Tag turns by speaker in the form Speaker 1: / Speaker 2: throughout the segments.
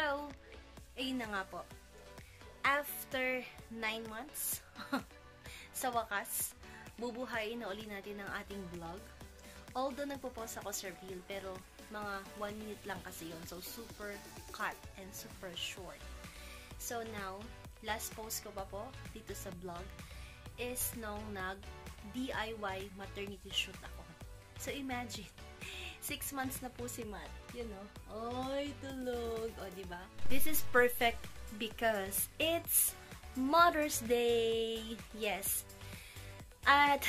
Speaker 1: So, ayun na nga po. After 9 months, sa wakas, bubuhayin na uli natin ang ating vlog. Although nagpo-post ako sa reel, pero mga 1 minute lang kasi yun. So, super cut and super short. So, now, last post ko pa po dito sa vlog is nung nag-DIY maternity shoot ako. So, imagine, 6 months na po si Matt. You know? Ay, tulog. O, diba? This is perfect because it's Mother's Day. Yes. At,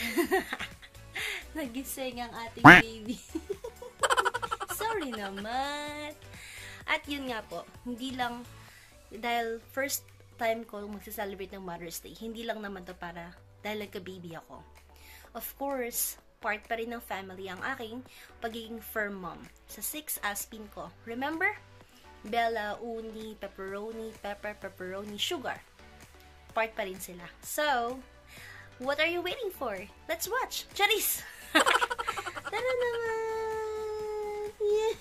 Speaker 1: nagising ang ating baby. Sorry naman. At yun nga po, hindi lang, dahil first time ko magsa-celebrate ng Mother's Day, hindi lang naman to para dahil nagka-baby ako. Of course, part pa rin ng family ang aking pagiging firm mom sa 6 aspin ko. Remember? Bella, Uni, Pepperoni, Pepper, Pepperoni, Sugar. Part pa rin sila. So, what are you waiting for? Let's watch! Charis! Tara naman! Yay!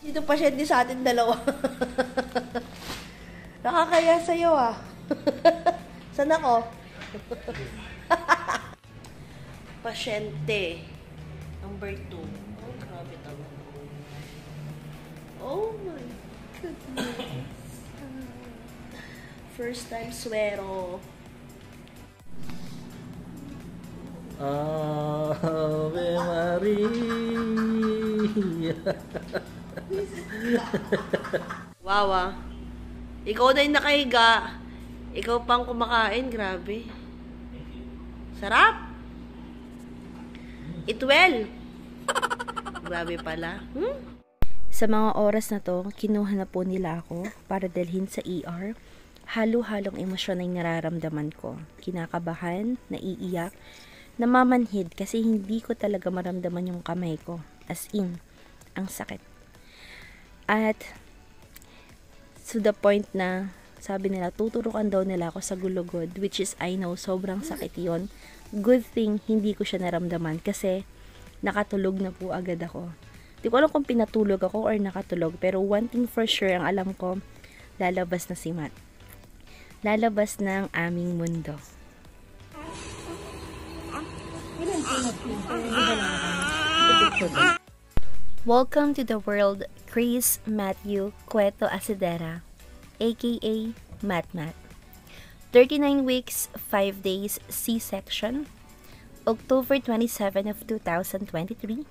Speaker 2: Dito pasyente sa atin dalawa. Nakakaya sa'yo ah. Saan ako? Pasyente. Number 2. Oh, grabe talaga. Oh my goodness. First time swero.
Speaker 3: Ave Maria.
Speaker 2: Wow ah. Ikaw na yung nakahiga. Ikaw pang kumakain. Grabe. Sarap. Eat well. Grabe pala.
Speaker 1: Sa mga oras na to, kinuha na po nila ako para dalhin sa ER. Halo-halong emosyon ay nararamdaman ko. Kinakabahan, naiiyak, namamanhid kasi hindi ko talaga maramdaman yung kamay ko. As in, ang sakit. At to the point na sabi nila, tuturukan daw nila ako sa gulugod, which is I know, sobrang sakit yon. Good thing, hindi ko siya naramdaman kasi nakatulog na po agad ako. Di ko alam kung pinatulog ako or nakatulog, pero one thing for sure, ang alam ko, lalabas na si Matt. Lalabas na ang aming mundo. Welcome to the world, Chris Matthew Cueto Asidera, aka Matt. 39 weeks, 5 days, C-section, October 27 of 2023,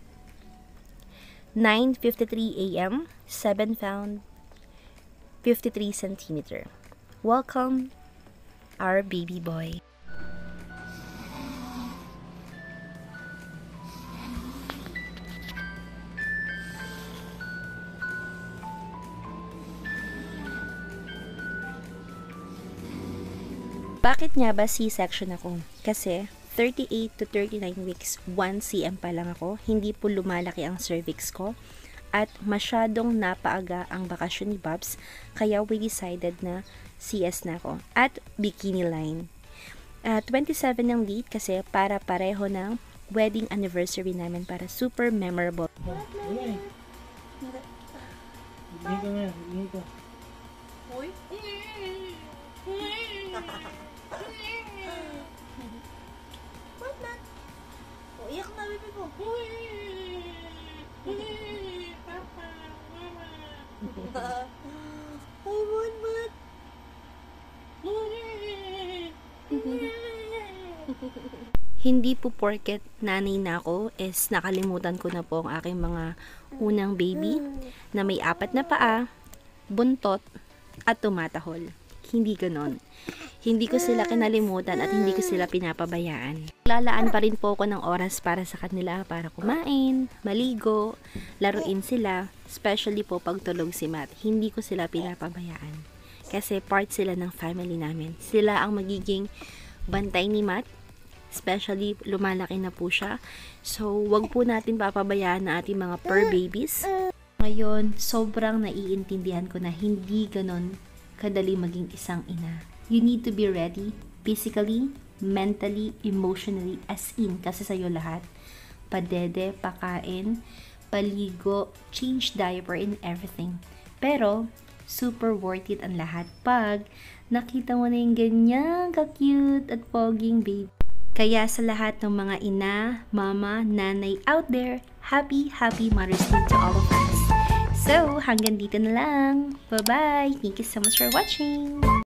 Speaker 1: 9:53 a.m., 7 pound, 53 centimeter. Welcome, our baby boy. Bakit nga ba C-section ako? Kasi 38 to 39 weeks, 1 cm pa lang ako, hindi po lumalaki ang cervix ko, at masyadong napaaga ang bakasyon ni Babs, kaya we decided na CS na ako, at bikini line. 27 ng date kasi para pareho ng wedding anniversary namin para super memorable.
Speaker 3: Ingay ka nga, ingay ka.
Speaker 2: Uy. What not? Oh, iyak na baby ko.
Speaker 3: Papa, mama.
Speaker 2: I want Matt.
Speaker 1: Hindi po porket nanay na ako is nakalimutan ko na po ang aking mga unang baby na may 4 na paa, buntot, at tumatahol. Hindi ganon. Hindi ko sila kinalimutan at hindi ko sila pinapabayaan. Lalaan pa rin po ako ng oras para sa kanila, para kumain, maligo, laruin sila, especially po pag tulog si Matt. Hindi ko sila pinapabayaan. Kasi part sila ng family namin. Sila ang magiging bantay ni Matt, especially lumalaki na po siya. So, wag po natin papabayaan na ating mga fur babies. Ngayon, sobrang naiintindihan ko na hindi ganon kadali maging isang ina. You need to be ready, physically, mentally, emotionally, as in, kasi sa'yo lahat. Padede, pakain, paligo, change diaper, and everything. Pero, super worth it ang lahat pag nakita mo na yung ganyang ka-cute at poging baby. Kaya sa lahat ng mga ina, mama, nanay out there, happy Mother's Day to all of us. So, hanggang dito na lang. Bye-bye! Thank you so much for watching!